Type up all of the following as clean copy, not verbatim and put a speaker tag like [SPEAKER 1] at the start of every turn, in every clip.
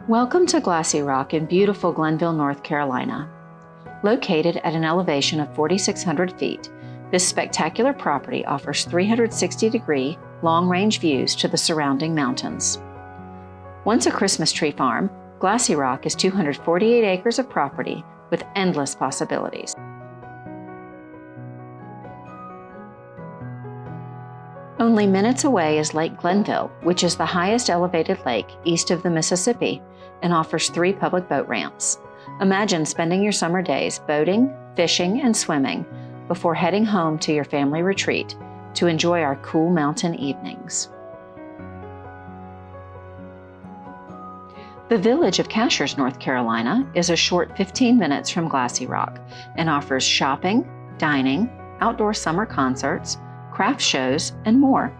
[SPEAKER 1] Welcome to Glassy Rock in beautiful Glenville, North Carolina. Located at an elevation of 4,600 feet, this spectacular property offers 360-degree, long-range views to the surrounding mountains. Once a Christmas tree farm, Glassy Rock is 248 acres of property with endless possibilities. Only minutes away is Lake Glenville, which is the highest elevated lake east of the Mississippi and offers 3 public boat ramps. Imagine spending your summer days boating, fishing, and swimming before heading home to your family retreat to enjoy our cool mountain evenings. The village of Cashiers, North Carolina is a short 15 minutes from Glassy Rock and offers shopping, dining, outdoor summer concerts, craft shows, and more.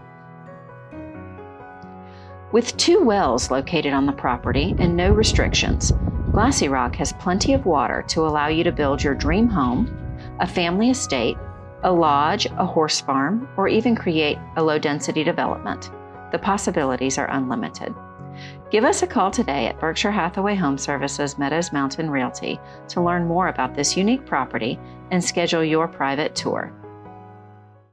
[SPEAKER 1] With 2 wells located on the property and no restrictions, Glassy Rock has plenty of water to allow you to build your dream home, a family estate, a lodge, a horse farm, or even create a low-density development. The possibilities are unlimited. Give us a call today at Berkshire Hathaway Home Services Meadows Mountain Realty to learn more about this unique property and schedule your private tour.